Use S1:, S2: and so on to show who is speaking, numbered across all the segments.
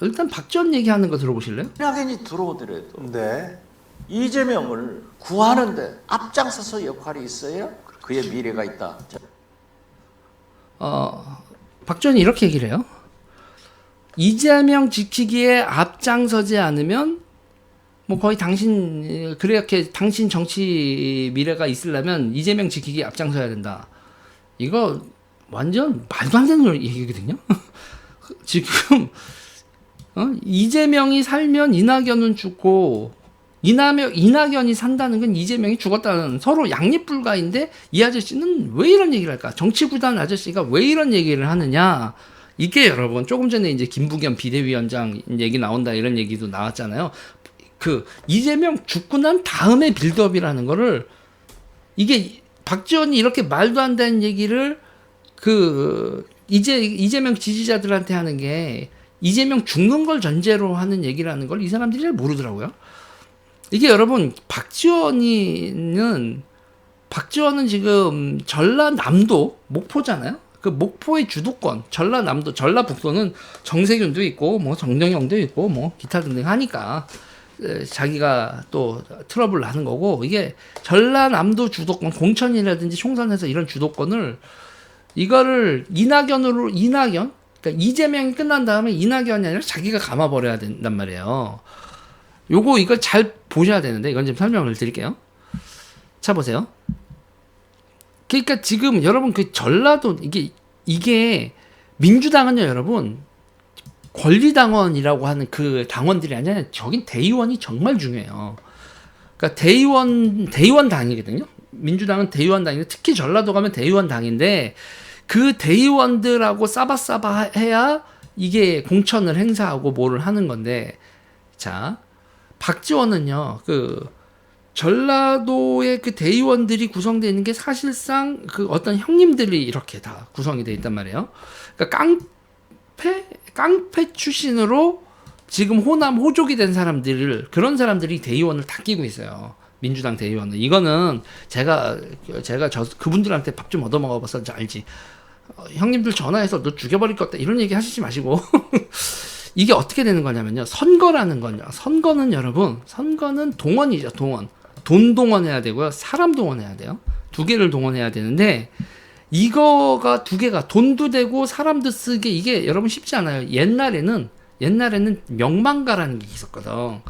S1: 일단 박지원 얘기하는 거 들어보실래요?
S2: 이낙연이 들어오더라도
S3: 네.
S2: 이재명을 구하는데 앞장서서 역할이 있어야 그의 미래가 있다.
S1: 박지원이 이렇게 얘기를 해요. 이재명 지키기에 앞장서지 않으면 뭐 거의 그렇게 당신 정치 미래가 있으려면 이재명 지키기에 앞장서야 된다. 이거 완전 말도 안 되는 얘기거든요. 지금 이재명이 살면 이낙연은 죽고 이낙연이 산다는 건 이재명이 죽었다는 서로 양립불가인데 이 아저씨는 왜 이런 얘기를 할까? 정치구단 아저씨가 왜 이런 얘기를 하느냐? 이게 여러분 조금 전에 이제 김부겸 비대위원장 얘기 나온다 이런 얘기도 나왔잖아요. 그 이재명 죽고 난 다음에 빌드업이라는 거를 이게 박지원이 이렇게 말도 안 되는 얘기를 이재명 지지자들한테 하는 게 이재명 죽는 걸 전제로 하는 얘기라는 걸 이 사람들이 잘 모르더라고요. 이게 여러분 박지원은 지금 전라남도 목포잖아요. 그 목포의 주도권, 전라남도, 전라북도는 정세균도 있고 뭐 정동영도 있고 뭐 기타 등등 하니까 자기가 또 트러블 나는 거고 이게 전라남도 주도권, 공천이라든지 총선에서 이런 주도권을 이거를 이낙연, 그러니까 이재명이 끝난 다음에 이낙연이 아니라 자기가 감아버려야 된단 말이에요. 이걸 잘 보셔야 되는데 이건 좀 설명을 드릴게요. 자 보세요. 그러니까 지금 여러분 그 전라도 이게 민주당은요 여러분 권리당원이라고 하는 그 당원들이 아니라 저긴 대의원이 정말 중요해요. 그러니까 대의원 당이거든요. 민주당은 대의원 당인데 특히 전라도 가면 대의원 당인데 그 대의원들하고 싸바싸바 해야 이게 공천을 행사하고 뭐를 하는 건데 자 박지원은요 그 전라도의 그 대의원들이 구성되어 있는 게 사실상 그 어떤 형님들이 이렇게 다 구성이 되어 있단 말이에요. 그러니까 깡패 출신으로 지금 호남 호족이 된 그런 사람들이 대의원을 다 끼고 있어요. 민주당 대의원은. 이거는 제가 그분들한테 밥 좀 얻어 먹어봐서 알지. 형님들 전화해서 너 죽여버릴 것 같다 이런 얘기 하시지 마시고 이게 어떻게 되는 거냐면요. 선거는 여러분 동원이죠. 돈 동원해야 되고요. 사람 동원해야 돼요. 두 개를 동원해야 되는데 이거가 두 개가 돈도 되고 사람도 쓰게 이게 여러분 쉽지 않아요. 옛날에는 명망가라는 게 있었거든.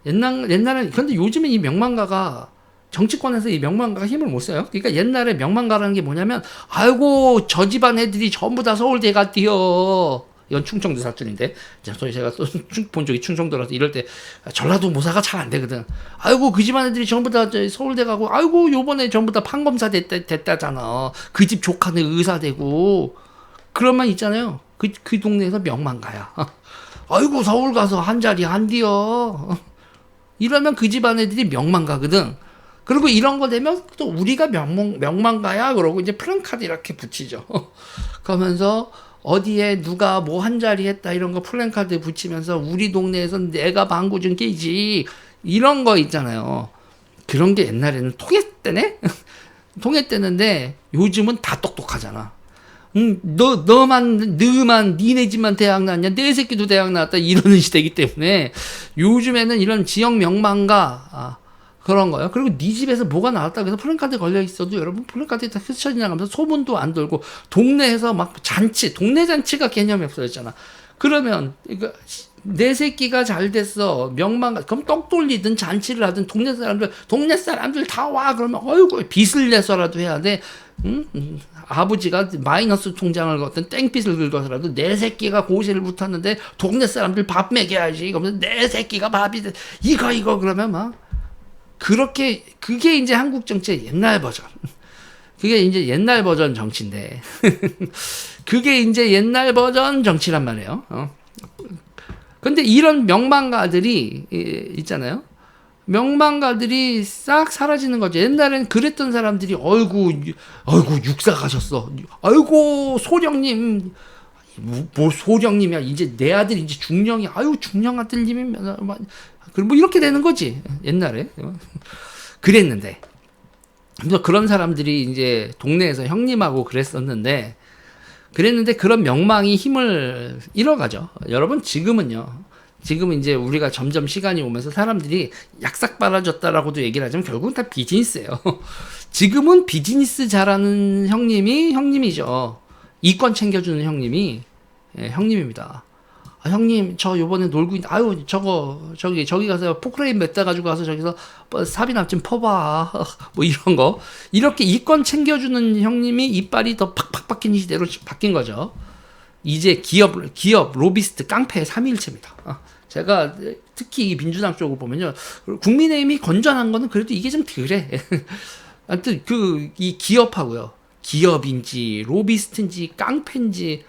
S1: 옛날에 근데 요즘에 이 명망가가 정치권에서 이 명망가가 힘을 못 써요. 그러니까 옛날에 명망가라는 게 뭐냐면 아이고 저 집안 애들이 전부 다 서울대 갔디요. 이건 충청도 사투리인데 제가 또 본 적이 충청도라서 이럴 때 전라도 모사가 잘 안 되거든. 아이고 그 집안 애들이 전부 다 서울대 가고 아이고 요번에 전부 다 판검사 됐다잖아. 그 집 조카는 의사 되고 그런 말 있잖아요. 그 동네에서 명망가야. 아이고 서울 가서 한 자리 한디요. 이러면 그 집안 애들이 명망가거든. 그리고 이런 거 되면 또 우리가 명망가야 그러고 이제 플랜카드 이렇게 붙이죠. 그러면서 어디에 누가 뭐 한 자리 했다 이런 거 플랜카드 붙이면서 우리 동네에서 내가 방구 좀 깨지 이런 거 있잖아요. 그런 게 옛날에는 통했대네? 통했대는데 요즘은 다 똑똑하잖아. 너만 니네 집만 대학 나왔냐? 내 새끼도 대학 나왔다 이러는 시대이기 때문에 요즘에는 이런 지역 명망가 그런 거요. 그리고 네 집에서 뭐가 나왔다 그래서 플랜카드 걸려 있어도 여러분 플랜카드에 다 스쳐 지나가면서 소문도 안 돌고 동네에서 막 동네 잔치가 개념이 없어졌잖아. 그러면 내 새끼가 잘 됐어 명망가 그럼 떡 돌리든 잔치를 하든 동네 사람들 다 와 그러면 어이구 빚을 내서라도 해야 돼. 아버지가 마이너스 통장을 걷든 땡빚을 긁어서라도 내 새끼가 고시를 붙었는데 동네 사람들 밥 먹여야지. 그러면 내 새끼가 밥이 돼. 이거 그러면 막 그렇게 그게 이제 한국 정치의 옛날 버전. 그게 이제 옛날 버전 정치인데 그게 이제 옛날 버전 정치란 말이에요. 근데 이런 명망가들이 있잖아요. 명망가들이 싹 사라지는 거죠. 옛날엔 그랬던 사람들이 아이고 육사 가셨어. 아이고 소령님 뭐 소령님이야. 이제 내 아들 이제 중령이 아유 중령 아들님이면 뭐 이렇게 되는 거지. 옛날에 그랬는데 그래서 그런 사람들이 이제 동네에서 형님하고 그랬었는데 그랬는데 그런 명망이 힘을 잃어가죠. 여러분 지금은 이제 우리가 점점 시간이 오면서 사람들이 약삭 빨아졌다라고도 얘기를 하지만 결국은 다 비즈니스예요. 지금은 비즈니스 잘하는 형님이 형님이죠. 이권 챙겨주는 형님이 형님입니다. 아, 형님 저 요번에 놀고 아유 저기 가서 포크레인 몇 대 가지고 가서 저기서 삽이나 좀 퍼봐 뭐 이런 거 이렇게 이권 챙겨주는 형님이 이빨이 더 팍팍 박힌 시대로 바뀐 거죠. 이제 기업 로비스트 깡패의 삼위일체입니다. 제가 특히 이 민주당 쪽을 보면요, 국민의힘이 건전한 거는 그래도 이게 좀 덜해. 하여튼 이 기업하고요, 기업인지 로비스트인지 깡패인지,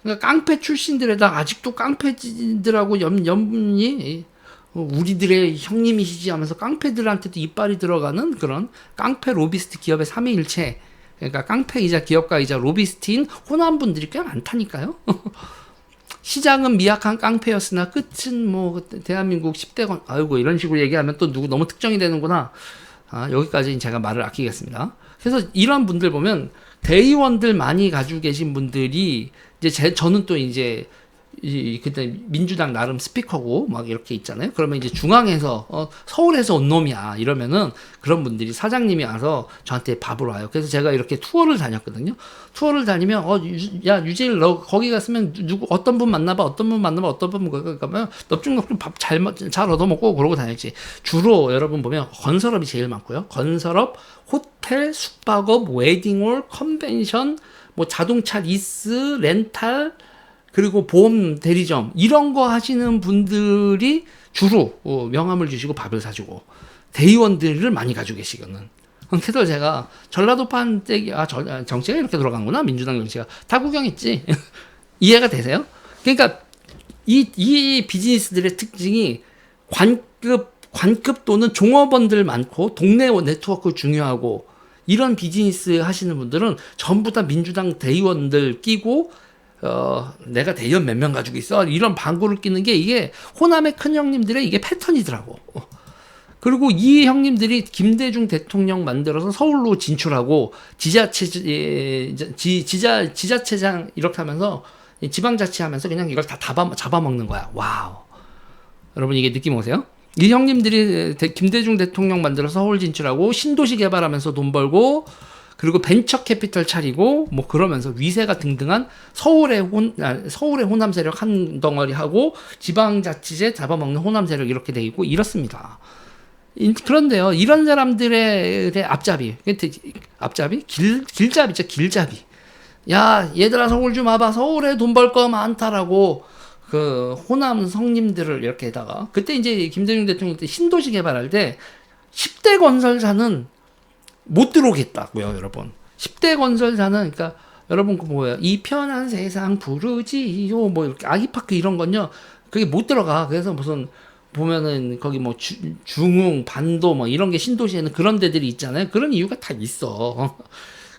S1: 그러니까 깡패 출신들에다 아직도 깡패들하고 연이 우리들의 형님이시지 하면서 깡패들한테도 이빨이 들어가는 그런 깡패 로비스트 기업의 삼위일체. 그러니까 깡패이자 기업가이자 로비스트인 호남분들이 꽤 많다니까요. 시장은 미약한 깡패였으나 끝은 뭐 대한민국 10대 건 아이고 이런 식으로 얘기하면 또 누구 너무 특정이 되는구나. 여기까지 제가 말을 아끼겠습니다. 그래서 이런 분들 보면 대의원들 많이 가지고 계신 분들이 이제 저는 또 이제 그때 민주당 나름 스피커고 막 이렇게 있잖아요. 그러면 이제 중앙에서 서울에서 온 놈이야 이러면은 그런 분들이 사장님이 와서 저한테 밥을 와요. 그래서 제가 이렇게 투어를 다녔거든요. 투어를 다니면 야 유재일 너 거기 갔으면 누구 어떤 분 만나봐 어떤 분 가면 넙죽넙죽 밥 잘 얻어먹고 그러고 다녔지. 주로 여러분 보면 건설업이 제일 많고요. 건설업, 호텔, 숙박업, 웨딩홀, 컨벤션, 뭐 자동차 리스, 렌탈, 그리고 보험 대리점 이런 거 하시는 분들이 주로 명함을 주시고 밥을 사주고 대의원들을 많이 가지고 계시거든. 그래서 제가 전라도판 때 정치가 이렇게 돌아간구나. 민주당 정치가 다 구경했지. 이해가 되세요? 그러니까 이 비즈니스들의 특징이 관급 또는 종업원들 많고 동네 네트워크 중요하고 이런 비즈니스 하시는 분들은 전부 다 민주당 대의원들 끼고 내가 대의원 몇 명 가지고 있어 이런 방구를 끼는 게 이게 호남의 큰 형님들의 이게 패턴이더라고. 그리고 이 형님들이 김대중 대통령 만들어서 서울로 진출하고 지자체장 이렇게 하면서 지방자치하면서 그냥 이걸 다 잡아먹는 거야. 와우. 여러분 이게 느낌 오세요? 이 형님들이 김대중 대통령 만들어서 서울 진출하고 신도시 개발하면서 돈 벌고 그리고 벤처 캐피털 차리고 뭐 그러면서 위세가 등등한 서울의 호남 세력 한 덩어리 하고 지방자치제 잡아먹는 호남 세력 이렇게 돼 있고 이렇습니다. 그런데요, 이런 사람들의 길잡이죠, 길잡이. 야, 얘들아 서울 좀 와봐. 서울에 돈 벌 거 많다라고 그 호남 성님들을 이렇게다가 그때 이제 김대중 대통령 때 신도시 개발할 때 10대 건설사는 못 들어오겠다고요, 여러분. 10대 건설사는 그러니까 여러분 그 뭐예요? 이 편한 세상 부르지요, 뭐 이렇게 아기파크 이런 건요, 그게 못 들어가. 그래서 무슨 보면은 거기 뭐 중흥, 반도 뭐 이런 게 신도시에는 그런 데들이 있잖아요. 그런 이유가 다 있어.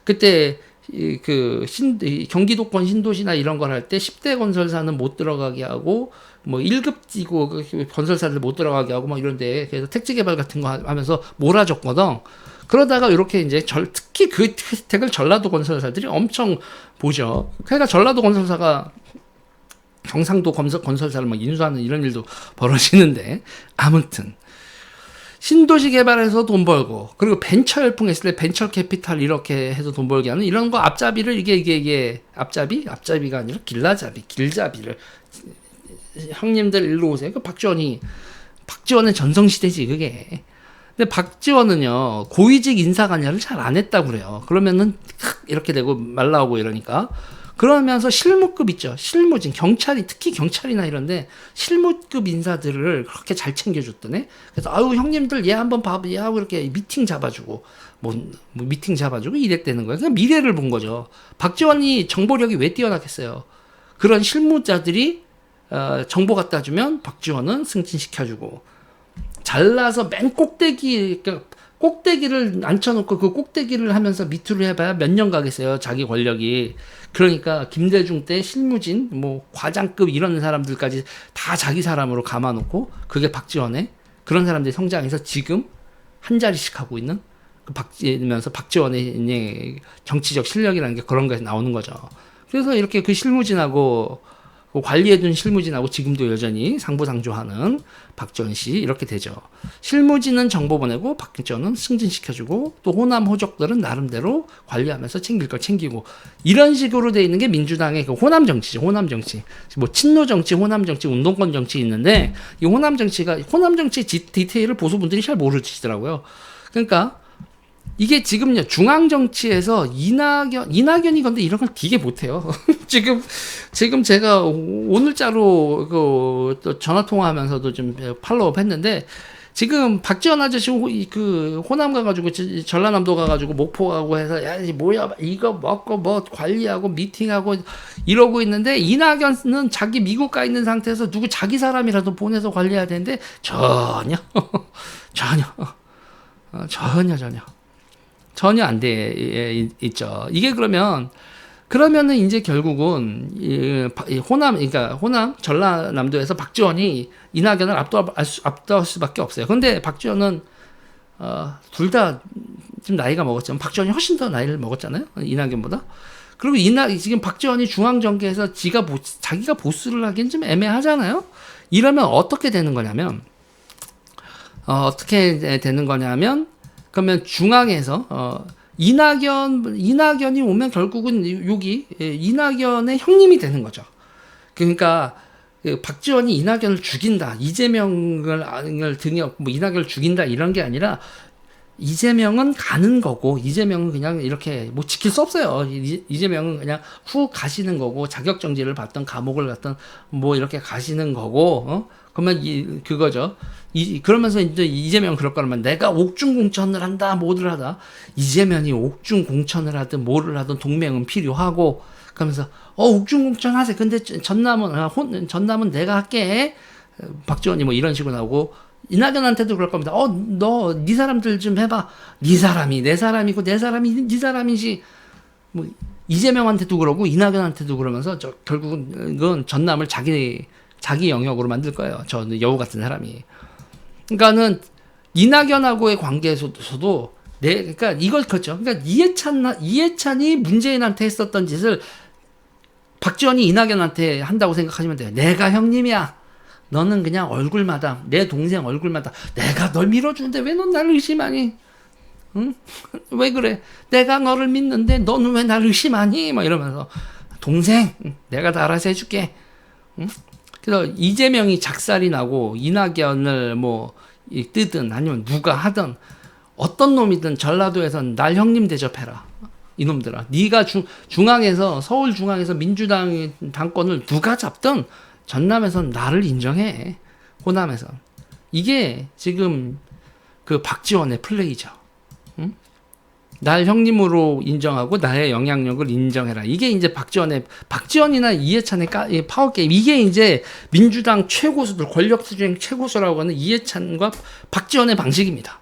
S1: 그때 경기도권 신도시나 이런 걸 할 때 10대 건설사는 못 들어가게 하고 뭐 1급지고 건설사들 못 들어가게 하고 막 이런데 그래서 택지 개발 같은 거 하면서 몰아줬거든. 그러다가 이렇게 이제 특히 그 혜택을 전라도 건설사들이 엄청 보죠. 그러니까 전라도 건설사가 경상도 건설사를 막 인수하는 이런 일도 벌어지는데 아무튼 신도시 개발해서 돈 벌고 그리고 벤처 열풍했을 때 벤처 캐피탈 이렇게 해서 돈 벌게 하는 이런 거 앞잡이를 이게 앞잡이가 아니라 길잡이를 형님들 일로 오세요. 그 박지원의 전성시대지 그게. 근데 박지원은요 고위직 인사 관여를 잘 안 했다고 그래요. 그러면은 이렇게 되고 말라오고 이러니까. 그러면서 실무급 있죠. 실무진, 특히 경찰이나 이런데 실무급 인사들을 그렇게 잘 챙겨줬더네. 그래서 아유 형님들 얘 한번 봐봐, 얘 하고 이렇게 미팅 잡아주고 뭐 미팅 잡아주고 이랬다는 거예요. 그냥 미래를 본 거죠. 박지원이 정보력이 왜 뛰어나겠어요. 그런 실무자들이 정보 갖다 주면 박지원은 승진시켜주고 잘나서 맨 꼭대기를 앉혀놓고 그 꼭대기를 하면서 밑으로 해봐야 몇 년 가겠어요. 자기 권력이. 그러니까 김대중 때 실무진, 뭐 과장급 이런 사람들까지 다 자기 사람으로 감아놓고 그게 박지원의 그런 사람들이 성장해서 지금 한 자리씩 하고 있는 그 박지원의 정치적 실력이라는 게 그런 거에서 나오는 거죠. 그래서 이렇게 그 실무진하고 그 관리해둔 실무진하고 지금도 여전히 상부상조하는 박지원 씨 이렇게 되죠. 실무진은 정보 보내고 박지원은 승진시켜주고 또 호남 호족들은 나름대로 관리하면서 챙길 걸 챙기고 이런 식으로 돼 있는 게 민주당의 그 호남 정치죠. 호남 정치. 뭐 친노 정치, 호남 정치, 운동권 정치 있는데 이 호남 정치가 호남 정치 디테일을 보수분들이 잘 모르시더라고요. 그러니까 이게 지금요 중앙 정치에서 이낙연이 건데 이런 걸 되게 못해요. 지금 제가 오늘자로 또 전화 통화하면서도 좀 팔로우업 했는데 지금 박지원 아저씨 그 호남 가가지고 전라남도 가가지고 목포 가고 해서 야 뭐야 이거 먹고 뭐 관리하고 미팅하고 이러고 있는데 이낙연은 자기 미국 가 있는 상태에서 누구 자기 사람이라도 보내서 관리해야 되는데 전혀 안 돼 있죠. 이게 그러면은 이제 결국은 이 호남 전라남도에서 박지원이 이낙연을 압도할 수밖에 없어요. 근데 박지원은 둘 다 좀 나이가 먹었죠. 박지원이 훨씬 더 나이를 먹었잖아요. 이낙연보다. 그리고 지금 박지원이 중앙 정계에서 자기가 보수를 하기엔 좀 애매하잖아요. 이러면 어떻게 되는 거냐면 그러면 중앙에서 이낙연이 오면 결국은 여기 이낙연의 형님이 되는 거죠. 그러니까 박지원이 이낙연을 죽인다, 이재명을 등에 업고 뭐 이낙연을 죽인다 이런 게 아니라 이재명은 가는 거고 이재명은 그냥 이렇게 뭐 지킬 수 없어요. 이재명은 그냥 후 가시는 거고 자격 정지를 받던 감옥을 갔던 뭐 이렇게 가시는 거고 그러면 그거죠. 그러면서 이제 이재명은 그럴 거라면 내가 옥중 공천을 한다, 뭐를 하다. 이재명이 옥중 공천을 하든 뭐를 하든 동맹은 필요하고 그러면서 옥중 공천 하세요. 근데 전남은 내가 할게. 박지원이 뭐 이런 식으로 나오고 이낙연한테도 그럴 겁니다. 너 네 사람들 좀 해봐. 네 사람이 내 사람이고 내 사람이 네 사람이지. 뭐 이재명한테도 그러고 이낙연한테도 그러면서 결국은 그건 전남을 자기 영역으로 만들 거예요. 저 여우 같은 사람이. 그러니까는 이낙연하고의 관계에서도 그러니까 이걸 그렇죠. 그러니까 이해찬이 문재인한테 했었던 짓을 박지원이 이낙연한테 한다고 생각하시면 돼요. 내가 형님이야. 너는 그냥 얼굴마다 내 동생 얼굴마다 내가 널 밀어주는데 왜 넌 나를 의심하니? 응? 왜 그래? 내가 너를 믿는데 너는 왜 나를 의심하니? 막 이러면서 동생 내가 다 알아서 해줄게. 응? 그래서 이재명이 작살이 나고 이낙연을 뭐 뜨든 아니면 누가 하든 어떤 놈이든 전라도에선 날 형님 대접해라. 이놈들아. 네가 중앙에서 서울 중앙에서 민주당 당권을 누가 잡든 전남에선 나를 인정해. 호남에선. 이게 지금 그 박지원의 플레이죠. 응? 날 형님으로 인정하고 나의 영향력을 인정해라. 이게 이제 박지원이나 이해찬의 파워게임. 이게 이제 민주당 최고수들, 권력투쟁 최고수라고 하는 이해찬과 박지원의 방식입니다.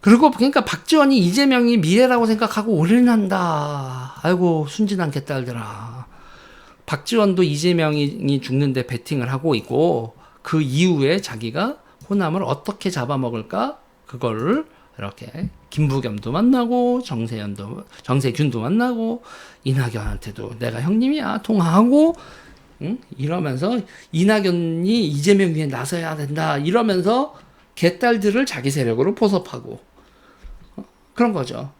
S1: 그리고 그러니까 박지원이 이재명이 미래라고 생각하고 올인한다. 아이고 순진한 개딸들아. 박지원도 이재명이 죽는데 베팅을 하고 있고 그 이후에 자기가 호남을 어떻게 잡아먹을까 그거를 이렇게 김부겸도 만나고 정세균도 만나고 이낙연한테도 내가 형님이야 통화하고 이러면서 이낙연이 이재명 위에 나서야 된다 이러면서 개딸들을 자기 세력으로 포섭하고 그런 거죠.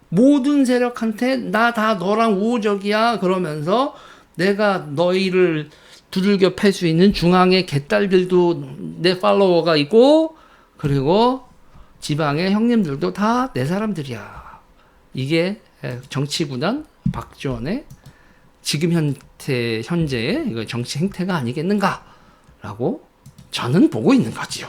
S1: 모든 세력한테 나 다 너랑 우호적이야 그러면서 내가 너희를 두들겨 팰 수 있는 중앙의 개딸들도 내 팔로워가 있고 그리고 지방의 형님들도 다 내 사람들이야. 이게 정치구단 박지원의 지금 현재의 정치 행태가 아니겠는가라고 저는 보고 있는 거지요.